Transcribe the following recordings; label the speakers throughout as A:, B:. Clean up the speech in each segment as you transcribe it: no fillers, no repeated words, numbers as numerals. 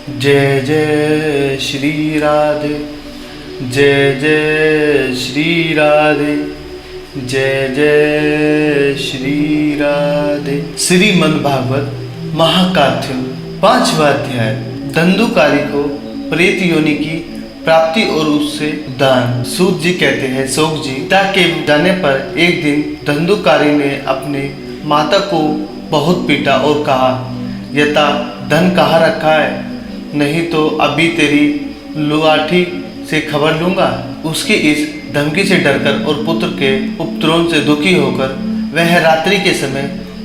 A: जय जय श्री राधे, जय जय श्री राधे, जय जय श्री राधे। श्रीमद् भागवत महाकाव्य 5वां अध्याय। धंधुकारी को प्रेत योनि की प्राप्ति और उससे दान। सूत जी कहते हैं, शोक जी, पिता के जाने पर एक दिन धंधुकारी ने अपने माता को बहुत पीटा और कहा, यथा धन कहाँ रखा है, नहीं तो अभी तेरी लुआठी से खबर लूंगा। उसकी इस धमकी से डरकर और पुत्र के उपद्रव से दुखी होकर वह रात्रि के समय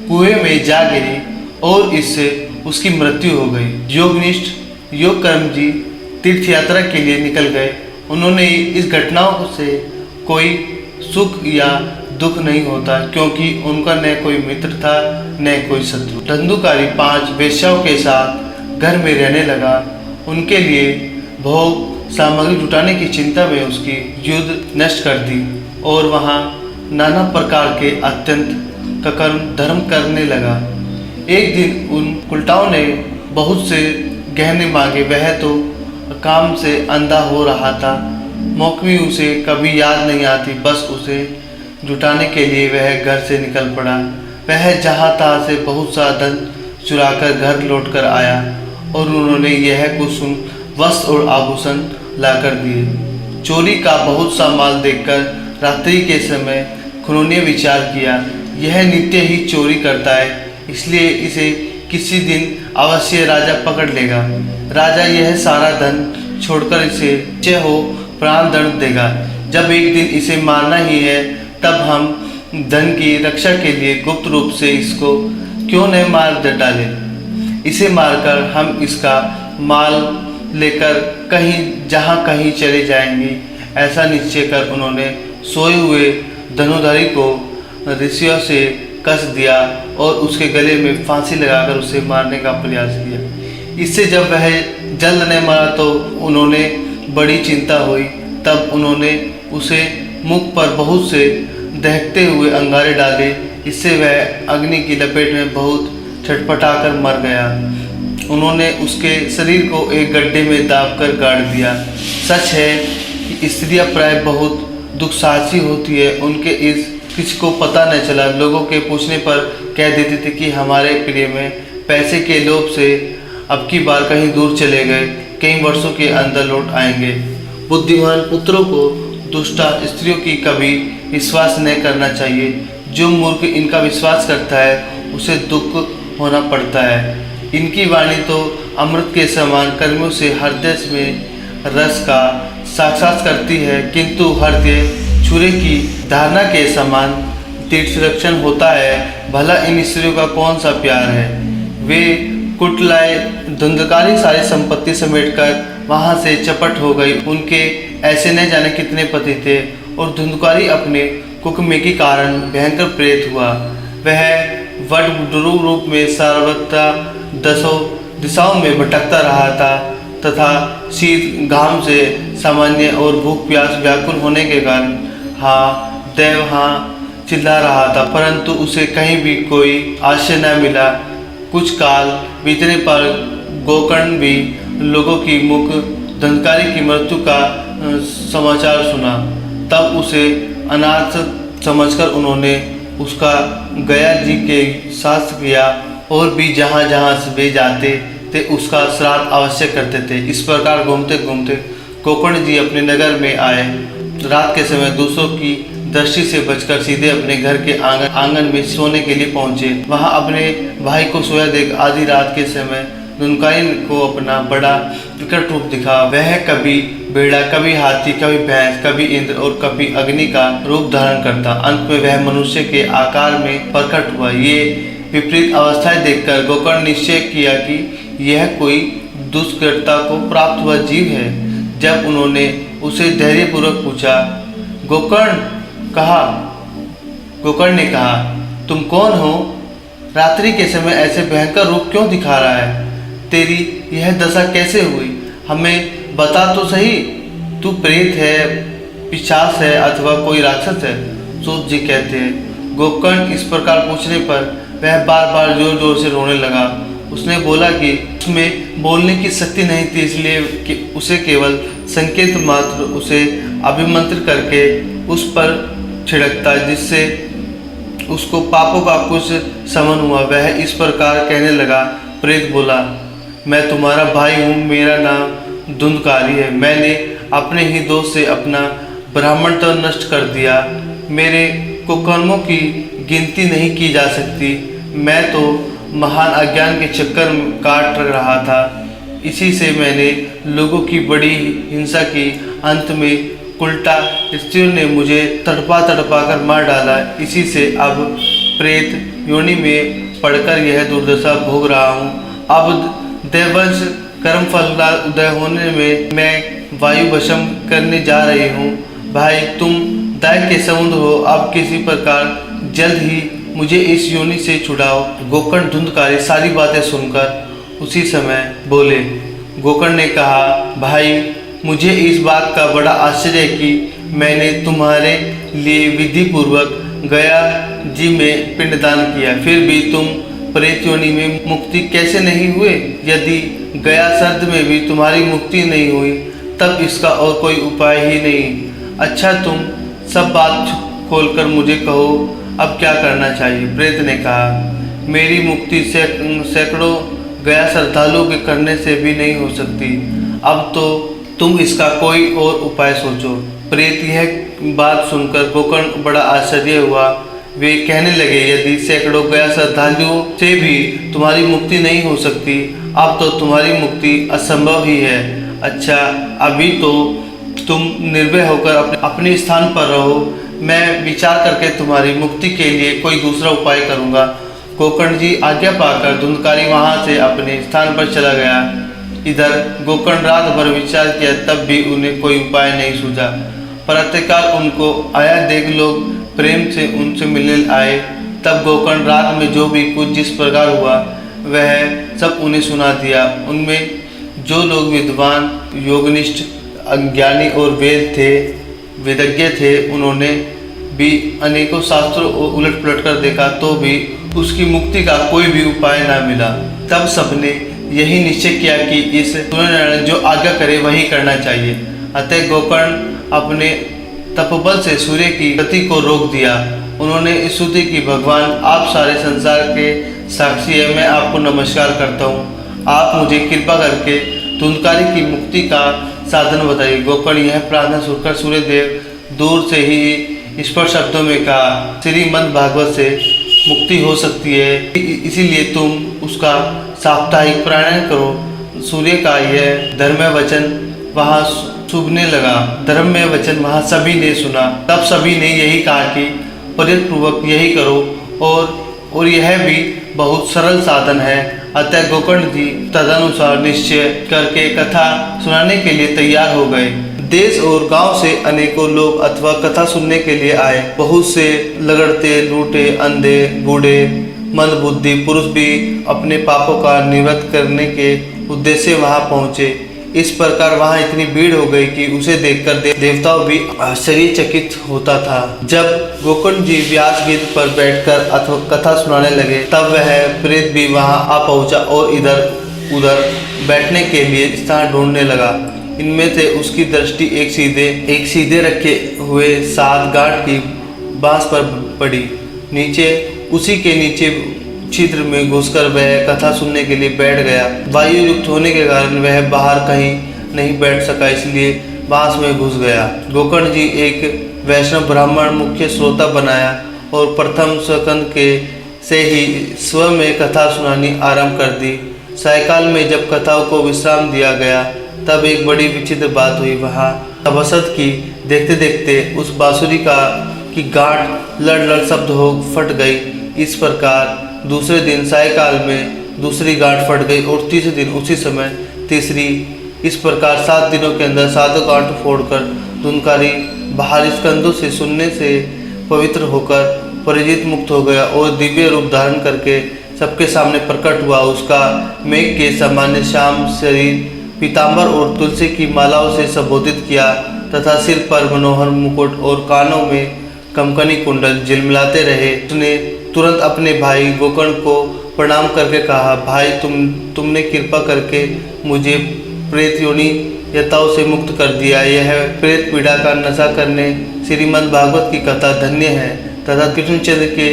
A: कुएं में जा गिरी और इससे उसकी मृत्यु हो गई। योगनिष्ठ योग कर्म जी तीर्थ यात्रा के लिए निकल गए। उन्होंने इस घटनाओं से कोई सुख या दुख नहीं होता, क्योंकि उनका न कोई मित्र था न कोई शत्रु। धंधुकारी 5 वेश्याओं के साथ घर में रहने लगा। उनके लिए भोग सामग्री जुटाने की चिंता में उसकी युद्ध नष्ट कर दी और वहाँ नाना प्रकार के अत्यंत कर्म धर्म करने लगा। एक दिन उन उल्टाओं ने बहुत से गहने मांगे। वह तो काम से अंधा हो रहा था। मौकमी उसे कभी याद नहीं आती, बस उसे जुटाने के लिए वह घर से निकल पड़ा। वह जहाँ तहाँ से बहुत सा धन चुराकर घर लौटकर आया और उन्होंने यह कुसुम वस्त्र और आभूषण लाकर दिए। चोरी का बहुत सा माल देखकर रात्रि के समय उन्होंने विचार किया, यह नित्य ही चोरी करता है, इसलिए इसे किसी दिन अवश्य राजा पकड़ लेगा। राजा यह सारा धन छोड़कर इसे चे हो प्राण दंड देगा। जब एक दिन इसे मारना ही है, तब हम धन की रक्षा के लिए गुप्त रूप से इसको क्यों नहीं मार डालें। इसे मारकर हम इसका माल लेकर कहीं चले जाएंगे। ऐसा निश्चय कर उन्होंने सोए हुए धनुधारी को ऋषियों से कस दिया और उसके गले में फांसी लगाकर उसे मारने का प्रयास किया। इससे जब वह जल्द नहीं मरा तो उन्होंने बड़ी चिंता हुई। तब उन्होंने उसे मुख पर बहुत से दहकते हुए अंगारे डाले। इससे वह अग्नि की लपेट में बहुत छटपटाकर मर गया। उन्होंने उसके शरीर को एक गड्ढे में दाबकर गाड़ दिया। सच है कि स्त्रियां प्राय बहुत दुस्साहसी होती है। उनके इस किसी को पता न चला। लोगों के पूछने पर कह देते थे कि हमारे प्रिय में पैसे के लोभ से अब की बार कहीं दूर चले गए, कई वर्षों के अंदर लौट आएंगे। बुद्धिमान पुत्रों को दुष्टा स्त्रियों की कभी विश्वास नहीं करना चाहिए। जो मूर्ख इनका विश्वास करता है उसे दुख होना पड़ता है। इनकी वाणी तो अमृत के समान कर्मियों से हृदय में रस का साक्षात करती है, किंतु हृदय छुरे की धारणा के समान तीर्थरक्षण होता है। भला इन स्त्रियों का कौन सा प्यार है। वे कुटलाए धुंधकारी सारी संपत्ति समेटकर वहां से चपट हो गई। उनके ऐसे न जाने कितने पति थे और धुंधकारी अपने कुकर्म के कारण भयंकर प्रेत हुआ। वह वट रूप में सर्वत्र 10 दिशाओं में भटकता रहा था तथा शीत घाम से सामान्य और भूख प्यास व्याकुल होने के कारण हाँ देव हाँ चिल्ला रहा था, परंतु उसे कहीं भी कोई आश्रय न मिला। कुछ काल बीतने पर गोकर्ण भी लोगों की मुख धंधकारी की मृत्यु का समाचार सुना। तब उसे अनाथ समझकर उन्होंने उसका गया जी के शास्त्र किया और भी जहाँ जहाँ से वे जाते थे उसका श्राद्ध अवश्य करते थे। इस प्रकार घूमते घूमते गोकर्ण जी अपने नगर में आए। रात के समय दूसरों की दृष्टि से बचकर सीधे अपने घर के आंगन में सोने के लिए पहुंचे। वहां अपने भाई को सोया देख आधी रात के समय धुंधकारी को अपना बड़ा विकट रूप दिखा। वह कभी बेड़ा, कभी हाथी, कभी भैंस, कभी इंद्र और कभी अग्नि का रूप धारण करता। अंत में वह मनुष्य के आकार में प्रकट हुआ। ये विपरीत अवस्थाएं देखकर गोकर्ण निश्चय किया कि यह कोई दुष्कृता को प्राप्त हुआ जीव है। जब उन्होंने उसे धैर्यपूर्वक पूछा, गोकर्ण ने कहा, तुम कौन हो? रात्रि के समय ऐसे भयंकर रूप क्यों दिखा रहा है? तेरी यह दशा कैसे हुई? हमें बता तो सही। तू प्रेत है, पिशाच है अथवा कोई राक्षस है? सूत जी कहते हैं। गोकर्ण इस प्रकार पूछने पर वह बार बार जोर जोर से रोने लगा उसने बोला कि उसमें बोलने की शक्ति नहीं थी, इसलिए कि उसे केवल संकेत मात्र उसे अभिमंत्रित करके उस पर छिड़कता, जिससे उसको पापों का कुछ समन हुआ। वह इस प्रकार कहने लगा। प्रेत बोला, मैं तुम्हारा भाई हूँ, मेरा नाम धुंधकारी है। मैंने अपने ही दोष से अपना ब्राह्मण तो नष्ट कर दिया। मेरे कुकर्मों की गिनती नहीं की जा सकती। मैं तो महान अज्ञान के चक्कर काट रहा था। इसी से मैंने लोगों की बड़ी हिंसा की। अंत में उल्टा स्त्रियों ने मुझे तड़पा कर मार डाला। इसी से अब प्रेत योनि में पड़कर यह दुर्दशा भोग रहा हूँ। अब दैवंश कर्मफल का उदय होने में मैं वायु वशम करने जा रही हूँ। भाई तुम दया के समुद्र हो, अब किसी प्रकार जल्द ही मुझे इस योनि से छुड़ाओ। गोकर्ण धुंधकारी सारी बातें सुनकर उसी समय बोले। गोकर्ण ने कहा, भाई मुझे इस बात का बड़ा आश्चर्य है कि मैंने तुम्हारे लिए विधि पूर्वक गया जी में पिंडदान किया, फिर भी तुम प्रेत योनि में मुक्ति कैसे नहीं हुए? यदि गया सर्द में भी तुम्हारी मुक्ति नहीं हुई, तब इसका और कोई उपाय ही नहीं। अच्छा, तुम सब बात खोलकर मुझे कहो, अब क्या करना चाहिए? प्रेत ने कहा, मेरी मुक्ति सैकड़ों गया श्रद्धालुओं के करने से भी नहीं हो सकती। अब तो तुम इसका कोई और उपाय सोचो। प्रेत यह बात सुनकर गोकर्ण बड़ा आश्चर्य हुआ। वे कहने लगे, यदि सैकड़ों गया श्रद्धालुओं से भी तुम्हारी मुक्ति नहीं हो सकती, अब तो तुम्हारी मुक्ति असंभव ही है। अच्छा, अभी तो तुम निर्भय होकर अपने स्थान पर रहो। मैं विचार करके तुम्हारी मुक्ति के लिए कोई दूसरा उपाय करूँगा। गोकर्ण जी आज्ञा पाकर धुंधकारी वहाँ से अपने स्थान पर चला गया। इधर गोकर्ण रात भर विचार किया, तब भी उन्हें कोई उपाय नहीं सूझा। प्रातःकाल उनको आया देख लोग प्रेम से उनसे मिलने आए। तब गोकर्ण रात में जो भी कुछ जिस प्रकार हुआ वह सब उन्हें सुना दिया। उनमें जो लोग विद्वान, योगनिष्ठ, अज्ञानी और वेदज्ञ थे, उन्होंने भी अनेकों शास्त्रों को उलट पलट कर देखा, तो भी उसकी मुक्ति का कोई भी उपाय न मिला। तब सबने यही निश्चय किया कि इस सूर्यनारायण जो आज्ञा करे वही करना चाहिए। अतः गोकर्ण अपने तपबल से सूर्य की गति को रोक दिया। उन्होंने स्तुति की, भगवान आप सारे संसार के साक्षी है, मैं आपको नमस्कार करता हूँ। आप मुझे कृपा करके धुंधकारी की मुक्ति का साधन बताइए। गोकर्ण यह प्रार्थना सुनकर सूर्यदेव दूर से ही स्पष्ट शब्दों में कहा, श्रीमद् भागवत से मुक्ति हो सकती है, इसीलिए तुम उसका साप्ताहिक पारायण करो। सूर्य का यह धर्म वचन वहाँ शुभने लगा। धर्म वचन वहाँ सभी ने सुना। तब सभी ने यही कहा कि प्रयत्नपूर्वक यही करो, और यह भी बहुत सरल साधन है। अतः गोकर्ण जी तदनुसार निश्चय करके कथा सुनाने के लिए तैयार हो गए। देश और गांव से अनेकों लोग अथवा कथा सुनने के लिए आए। बहुत से लगड़ते, लूटे, अंधे, बूढ़े, मंदबुद्धि पुरुष भी अपने पापों का निवृत्त करने के उद्देश्य वहां पहुंचे। इस प्रकार वहां इतनी भीड़ हो गई कि उसे देखकर देवताओं भी आश्चर्यचकित होता था। जब गोकर्ण जी व्यास गिरी पर बैठकर अथवा कथा सुनाने लगे, तब वह प्रेत भी वहां आ पहुंचा और इधर उधर बैठने के लिए स्थान ढूंढने लगा। इनमें से उसकी दृष्टि एक सीधे रखे हुए 7 गांठ की बांस पर पड़ी। उसी के नीचे छिद्र में घुसकर वह कथा सुनने के लिए बैठ गया। वायु युक्त होने के कारण वह बाहर कहीं नहीं बैठ सका, इसलिए बांस में घुस गया। गोकर्ण जी एक वैष्णव ब्राह्मण मुख्य श्रोता बनाया और प्रथम स्कंद के से ही स्व में कथा सुनानी आरंभ कर दी। सायकाल में जब कथाओं को विश्राम दिया गया, तब एक बड़ी विचित्र बात हुई। वहाँ सभासद की देखते देखते उस बांसुरी की गांठ लड़ शब्द हो फट गई। इस प्रकार दूसरे दिन सायकाल में दूसरी गांठ फट गई और तीसरे दिन उसी समय तीसरी। इस प्रकार 7 दिनों के अंदर 7 गांठ फोड़कर धुंधकारी बाहरी स्कंदों से सुनने से पवित्र होकर परिजित मुक्त हो गया और दिव्य रूप धारण करके सबके सामने प्रकट हुआ। उसका मेघ के सामान्य श्याम शरीर पीताम्बर और तुलसी की मालाओं से संबोधित किया तथा सिर पर मनोहर मुकुट और कानों में कंकनी कुंडल झिलमिलाते रहे। उसने तुरंत अपने भाई गोकर्ण को प्रणाम करके कहा, भाई तुमने कृपा करके मुझे प्रेत योनि यताओं से मुक्त कर दिया। यह प्रेत पीड़ा का नशा करने श्रीमद् भागवत की कथा धन्य है तथा कृष्णचंद्र के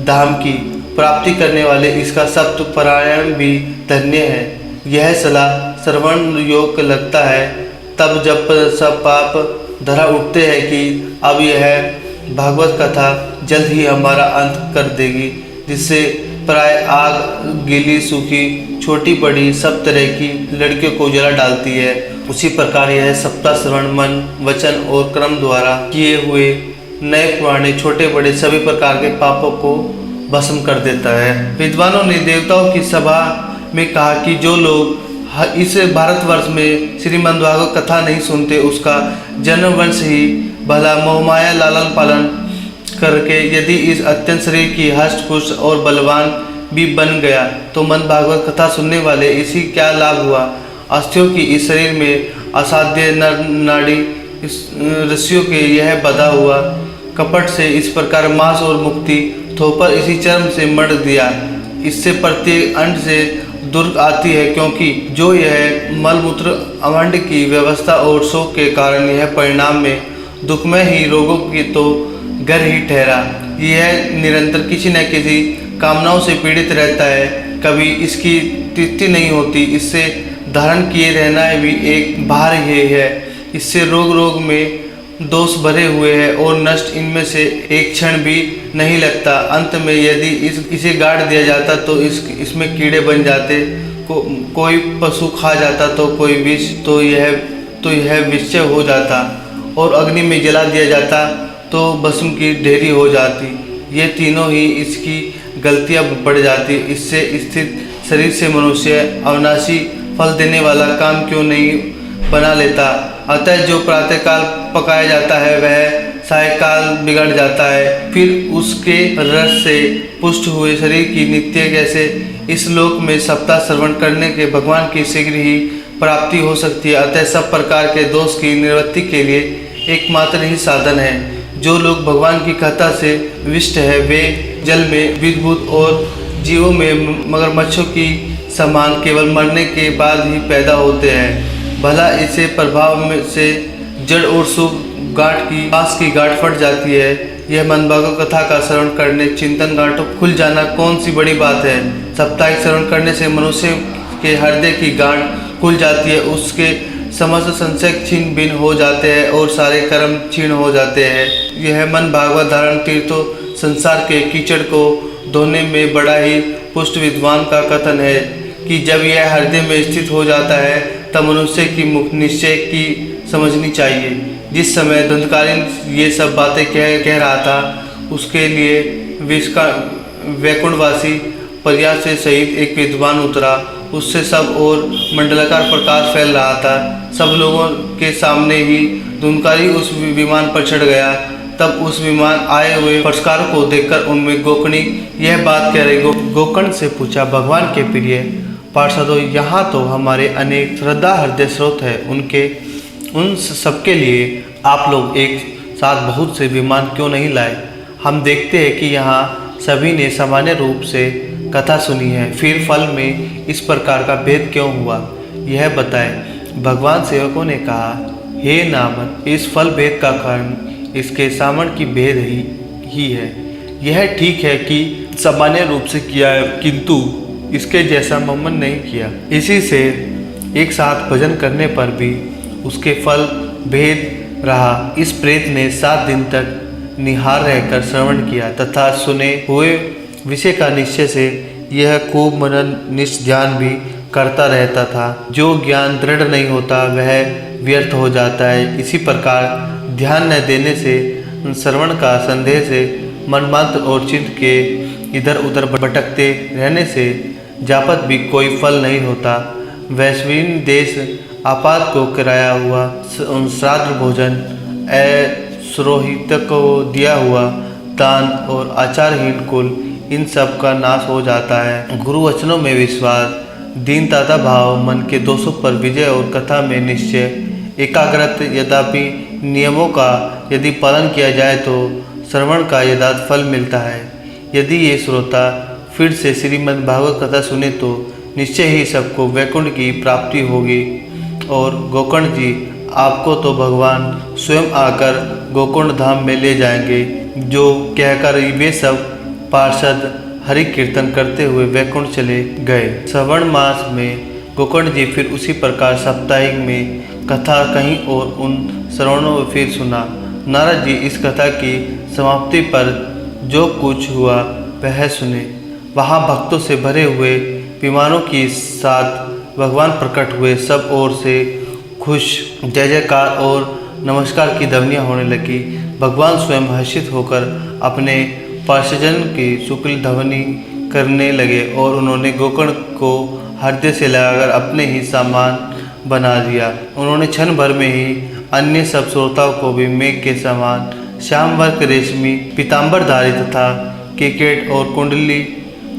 A: धाम की प्राप्ति करने वाले इसका सप्त पारायण भी धन्य है। यह सलाह श्रवण योग्य लगता है तब जब सब पाप धरा उठते हैं कि अब यह भागवत कथा जल्द ही हमारा अंत कर देगी, जिससे प्राय आग गीली सूखी छोटी बड़ी सब तरह की लड़कियों को जला डालती है। उसी प्रकार यह सप्ताह श्रवण मन वचन और कर्म द्वारा किए हुए नए पुराने छोटे बड़े सभी प्रकार के पापों को भस्म कर देता है। विद्वानों ने देवताओं की सभा में कहा कि जो लोग इस भारतवर्ष में श्रीमद् भागवत कथा नहीं सुनते उसका जन्म वंश ही भला मोहमाया लालन पालन करके यदि इस अत्यंत शरीर की हष्ट पुष्ट और बलवान भी बन गया तो मन भागवत कथा सुनने वाले इसी क्या लाभ हुआ। अस्थियों की इस शरीर में असाध्य नर नाड़ी ऋषियों के यह बधा हुआ कपट से इस प्रकार मांस और मुक्ति थोपर इसी चर्म से मर दिया। इससे प्रत्येक अंड से दुर्ग आती है, क्योंकि जो यह मलमूत्र अवंड की व्यवस्था और शोक के कारण यह परिणाम में दुखमय ही रोगों की तो घर ही ठहरा। यह निरंतर किसी न किसी कामनाओं से पीड़ित रहता है, कभी इसकी तृप्ति नहीं होती। इससे धारण किए रहना भी एक भार ही है। इससे रोग में दोष भरे हुए हैं और नष्ट इनमें से एक क्षण भी नहीं लगता। अंत में यदि इसे गाड़ दिया जाता तो इसमें कीड़े बन जाते, कोई पशु खा जाता तो कोई विष तो यह विषय हो जाता और अग्नि में जला दिया जाता तो भस्म की ढेरी हो जाती। ये तीनों ही इसकी गलतियां बढ़ जाती। इससे स्थित शरीर से मनुष्य अविनाशी फल देने वाला काम क्यों नहीं बना लेता। अतः जो प्रातःकाल पकाया जाता है वह सायकाल बिगड़ जाता है। फिर उसके रस से पुष्ट हुए शरीर की नित्य कैसे इस लोक में सप्ताह श्रवण करने के भगवान की शीघ्र ही प्राप्ति हो सकती है। अतः सब प्रकार के दोष की निवृत्ति के लिए एकमात्र ही साधन है। जो लोग भगवान की कथा से विष्ट है वे जल में विद्भुत और जीवों में मगरमच्छों की समान केवल मरने के बाद ही पैदा होते हैं। भला इसे प्रभाव में से जड़ और सुख गांठ की पास की गांठ फट जाती है। यह मन भागवत कथा का श्रवण करने चिंतन गांठों खुल जाना कौन सी बड़ी बात है। साप्ताहिक श्रवण करने से मनुष्य के हृदय की गांठ खुल जाती है, उसके समस्त संशय छिन्न भिन्न हो जाते हैं और सारे कर्म क्षीण हो जाते हैं। यह मन भागवत धारण तीर्थों संसार के कीचड़ को धोने में बड़ा ही पुष्ट विद्वान का कथन है कि जब यह हृदय में स्थित हो जाता है तब मनुष्य की मुक्त निश्चय की समझनी चाहिए। जिस समय दंतकालीन ये सब बातें कह रहा था उसके लिए वैकुंठवासी प्रयास से सहित एक विद्वान उतरा। उससे सब और मंडलाकार प्रकाश फैल रहा था। सब लोगों के सामने ही धुंधकारी उस विमान पर चढ़ गया। तब उस विमान आए हुए पुरस्कारों को देखकर उनमें गोकर्णी यह बात कह रही। गोकर्ण से पूछा, भगवान के प्रिय पार्षदों, यहाँ तो हमारे अनेक श्रद्धा हृदय स्रोत है, उन सबके लिए आप लोग एक साथ बहुत से विमान क्यों नहीं लाए। हम देखते हैं कि यहाँ सभी ने सामान्य रूप से कथा सुनी है, फिर फल में इस प्रकार का भेद क्यों हुआ, यह बताएं। भगवान सेवकों ने कहा, हे नामन, इस फल भेद का कारण इसके सामन की भेद ही है। यह ठीक है कि सामान्य रूप से किया है, किंतु इसके जैसा मम्मन नहीं किया। इसी से एक साथ भजन करने पर भी उसके फल भेद रहा। इस प्रेत ने 7 दिन तक निहार रहकर श्रवण किया तथा सुने हुए विषय का निश्चय से यह खूब मनन निष्ध्यान भी करता रहता था। जो ज्ञान दृढ़ नहीं होता वह व्यर्थ हो जाता है। इसी प्रकार ध्यान न देने से, श्रवण का संदेह से, मनमात्र और चित्त के इधर उधर भटकते रहने से जापत भी कोई फल नहीं होता। वैश्विन देश आपात को कराया हुआ श्राद्ध भोजन, असुरोहित को दिया हुआ दान और आचारहीन कुल, इन सब का नाश हो जाता है। गुरु वचनों में विश्वास, दीनता भाव, मन के दोषों पर विजय और कथा में निश्चय, एकाग्रत यद्यपि नियमों का यदि पालन किया जाए तो श्रवण का यथार्थ फल मिलता है। यदि ये श्रोता फिर से श्रीमद् भागवत कथा सुने तो निश्चय ही सबको वैकुंठ की प्राप्ति होगी। और गोकर्ण जी, आपको तो भगवान स्वयं आकर गोकुंड धाम में ले जाएंगे। जो कहकर वे सब पार्षद हरि कीर्तन करते हुए वैकुंठ चले गए। श्रवण मास में गोकर्ण जी फिर उसी प्रकार साप्ताहिक में कथा कहीं और उन श्रवणों में फिर सुना। नारद जी इस कथा की समाप्ति पर जो कुछ हुआ वह सुने। वहाँ भक्तों से भरे हुए विमानों के साथ भगवान प्रकट हुए। सब ओर से खुश जय जयकार और नमस्कार की ध्वनियाँ होने लगी। भगवान स्वयं हर्षित होकर अपने पार्षदजन की शुक्ल ध्वनि करने लगे और उन्होंने गोकर्ण को हृदय से लगाकर अपने ही सामान बना दिया। उन्होंने क्षण भर में ही अन्य सब श्रोताओं को भी मेघ के समान श्याम वर्ग रेशमी पीताम्बरधारी तथा केकेट और कुंडली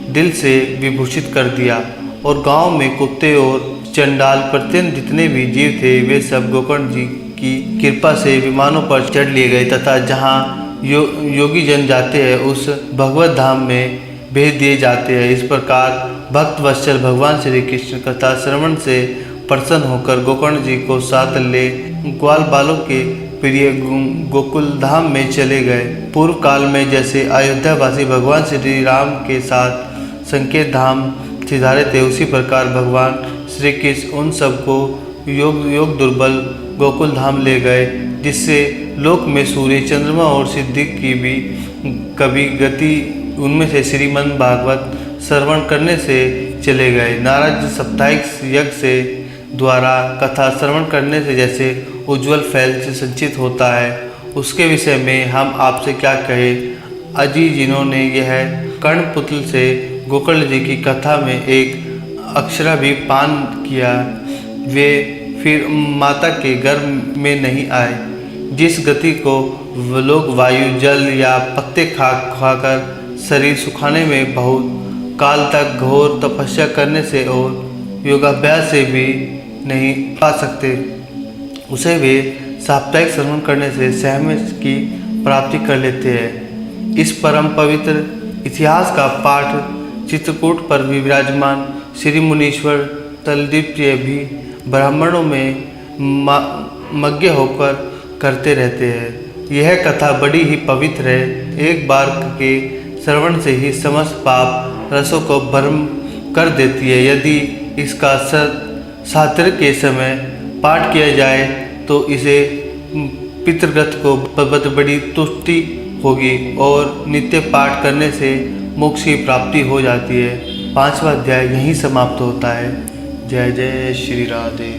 A: दिल से विभूषित कर दिया। और गांव में कुत्ते और चंडाल प्रत्येक जितने भी जीव थे वे सब गोकर्ण जी की कृपा से विमानों पर चढ़ लिए गए तथा जहाँ योगी जन जाते हैं उस भगवत धाम में भेज दिए जाते हैं। इस प्रकार भक्त वत्सल भगवान श्री कृष्ण कथा श्रवण से प्रसन्न होकर गोकर्ण जी को साथ ले ग्वाल बालों के प्रिय गोकुल धाम में चले गए। पूर्व काल में जैसे अयोध्यावासी भगवान श्री राम के साथ संकेत धाम सिधारे थे, उसी प्रकार भगवान श्री कृष्ण उन सबको योग दुर्बल गोकुल धाम ले गए, जिससे लोक में सूर्य चंद्रमा और सिद्धि की भी कभी गति उनमें से श्रीमद् भागवत श्रवण करने से चले गए। नारद साप्ताहिक यज्ञ से द्वारा कथा श्रवण करने से जैसे उज्ज्वल फैल से संचित होता है, उसके विषय में हम आपसे क्या कहें। अजी जिन्होंने यह कर्णपुत्र से गोकर्ण जी की कथा में एक अक्षरा भी पान किया, वे फिर माता के गर्भ में नहीं आए। जिस गति को लोग वायु जल या पत्ते खाकर शरीर सुखाने में बहुत काल तक घोर तपस्या करने से और योगाभ्यास से भी नहीं पा सकते, उसे वे साप्ताहिक श्रवण करने से सहज की प्राप्ति कर लेते हैं। इस परम पवित्र इतिहास का पाठ चित्रकूट पर विराजमान श्री मुनीश्वर तलदीप्य भी ब्राह्मणों में मग्न होकर करते रहते हैं। यह कथा बड़ी ही पवित्र है। एक बार के श्रवण से ही समस्त पाप रसों को भस्म कर देती है। यदि इसका सात्र के समय पाठ किया जाए तो इसे पितृगत को बड़ी तुष्टि होगी और नित्य पाठ करने से मोक्ष की प्राप्ति हो जाती है। 5वां अध्याय यहीं समाप्त होता है। जय जय श्री राधे।